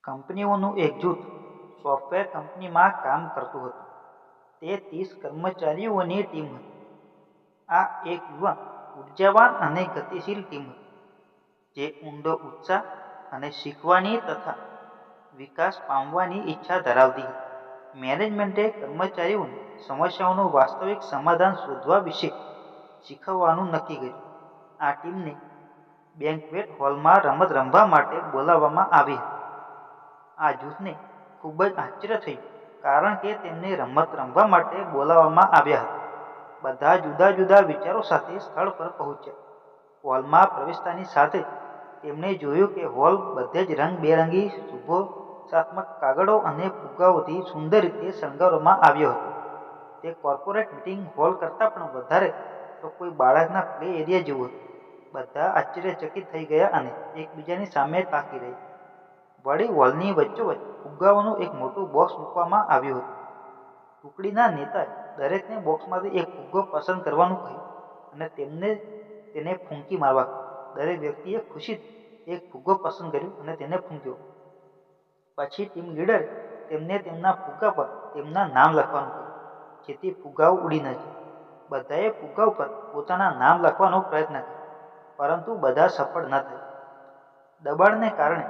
કંપનીઓનું એક જૂથ સોફ્ટવેર કંપનીમાં કામ કરતું હતું. તે 30 કર્મચારીઓની ટીમ હતી. આ એક યુવાન, ઉર્જાવાન અને ગતિશીલ ટીમ હતી, જે ઊંડો ઉત્સાહ અને શીખવાની તથા વિકાસ પામવાની ઈચ્છા ધરાવતી હતી. મેનેજમેન્ટે કર્મચારીઓને સમસ્યાઓનું વાસ્તવિક સમાધાન શોધવા વિશે શીખવવાનું નક્કી કર્યું. આ ટીમને બેન્ક્વેટ હોલમાં રમત રમવા માટે બોલાવવામાં આવી હતી. આ જૂથને ખૂબ જ આશ્ચર્ય થયું, કારણ કે તેમને રમત રમવા માટે બોલાવવામાં આવ્યા હતા. બધા જુદા જુદા વિચારો સાથે સ્થળ પર પહોંચ્યા. હોલમાં પ્રવેશતાની સાથે જ તેમણે જોયું કે હોલ બધે જ રંગબેરંગી સુબોધાત્મક કાગળો અને ફુગ્ગાઓથી સુંદર રીતે શણગારવામાં આવ્યો હતો. તે કોર્પોરેટ મીટિંગ હોલ કરતાં પણ વધારે તો કોઈ બાળકના પ્લે એરિયા જેવું હતું. બધા આશ્ચર્યચકિત થઈ ગયા અને એકબીજાની સામે તાકી રહ્યા. વળી હોલની વચ્ચોવચ્ચ ફુગ્ગાઓનું એક મોટું બોક્સ મૂકવામાં આવ્યું હતું. ટુકડીના નેતાએ દરેકને બોક્સમાંથી એક ફુગ્ગો પસંદ કરવાનું કહ્યું અને તેને ફૂંકી મારવા કહ્યું. દરેક વ્યક્તિએ ખુશીથી એક ફુગ્ગો પસંદ કર્યો અને તેને ફૂંક્યો. પછી ટીમ લીડરે તેમને તેમના ફુગ્ગા પર તેમના નામ લખવાનું કહ્યું, જેથી ફુગ્ગાઓ ઉડી ન જાય. બધાએ ફુગ્ગા ઉપર પોતાના નામ લખવાનો પ્રયત્ન કર્યો, પરંતુ બધા સફળ ન થયા. દબાણને કારણે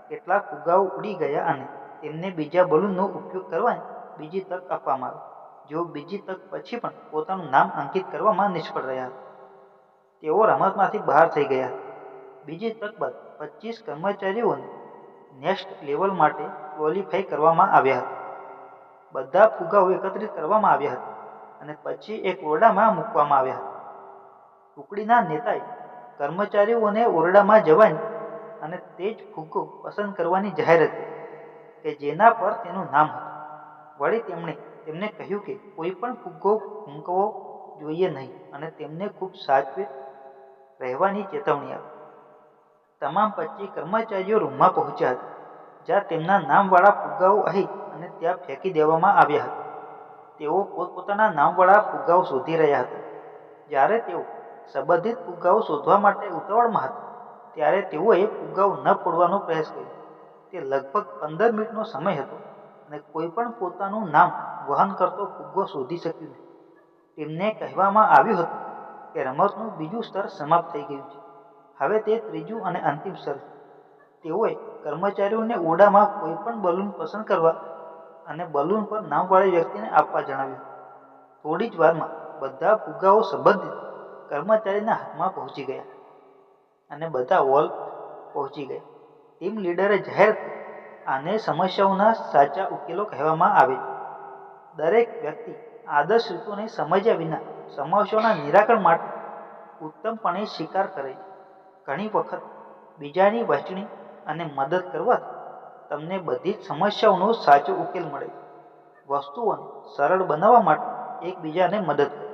કેટલાક ફુગ્ગાઓ ઉડી ગયા અને તેમને બીજા બલૂનનો ઉપયોગ કરવાની બીજી તક આપવામાં આવી. જેઓ બીજી તક પછી પણ પોતાનું નામ અંકિત કરવામાં નિષ્ફળ રહ્યા હતા, તેઓ રમતમાંથી બહાર થઈ ગયા હતા. બીજી તક બાદ 25 કર્મચારીઓને નેક્સ્ટ લેવલ માટે ક્વોલિફાય કરવામાં આવ્યા હતા. બધા ફુગ્ગાઓ એકત્રિત કરવામાં આવ્યા હતા અને પછી એક ઓરડામાં મૂકવામાં આવ્યા હતા. ટુકડીના નેતાએ કર્મચારીઓને ઓરડામાં જવાની અને તે જ ફુગ્ગો પસંદ કરવાની જાહેરાત કરી કે જેના પર તેનું નામ હતું. વળી તેમણે તેમને કહ્યું કે કોઈ પણ ફુગ્ગો ફૂંકવો જોઈએ નહીં અને તેમને ખૂબ સાવચેત રહેવાની ચેતવણી આપી. તમામ 25 કર્મચારીઓ રૂમમાં પહોંચ્યા હતા, જ્યાં તેમના નામવાળા ફુગ્ગાઓ અહીં અને ત્યાં ફેંકી દેવામાં આવ્યા હતા. તેઓ પોતપોતાના નામવાળા ફુગ્ગાઓ શોધી રહ્યા હતા. જ્યારે તેઓ સંબંધિત ફુગ્ગાઓ શોધવા માટે ઉતાવળમાં હતા, ત્યારે તેઓએ ફુગ્ગાઓ ન ફોડવાનો પ્રયાસ કર્યો. તે લગભગ 15 મિનિટનો સમય હતો અને કોઈ પણ પોતાનું નામ વહન કરતો ફુગ્ગો શોધી શક્યું નહીં. ટીમને કહેવામાં આવ્યું હતું કે રમતનું બીજું સ્તર સમાપ્ત થઈ ગયું છે. હવે તે ત્રીજું અને અંતિમ સ્તર છે. તેઓએ કર્મચારીઓને ઓરડામાં કોઈ પણ બલૂન પસંદ કરવા અને બલૂન પર નામવાળી વ્યક્તિને આપવા જણાવ્યું. થોડી જ વારમાં બધા ફુગ્ગાઓ સંબંધિત કર્મચારીના હાથમાં પહોંચી ગયા અને બધા હોલ પહોંચી ગયા. ટીમ લીડરે જાહેર કરી, આને સમસ્યાઓના સાચા ઉકેલો કહેવામાં આવે છે. દરેક વ્યક્તિ આદર્શ રીતોને સમજ્યા વિના સમસ્યાઓના નિરાકરણ માટે ઉત્તમપણે સ્વીકાર કરે છે. ઘણી વખત બીજાની વહેંચણી અને મદદ કરવાથી તમને બધી જ સમસ્યાઓનો સાચો ઉકેલ મળે છે. વસ્તુઓને સરળ બનાવવા માટે એકબીજાને મદદ કરો.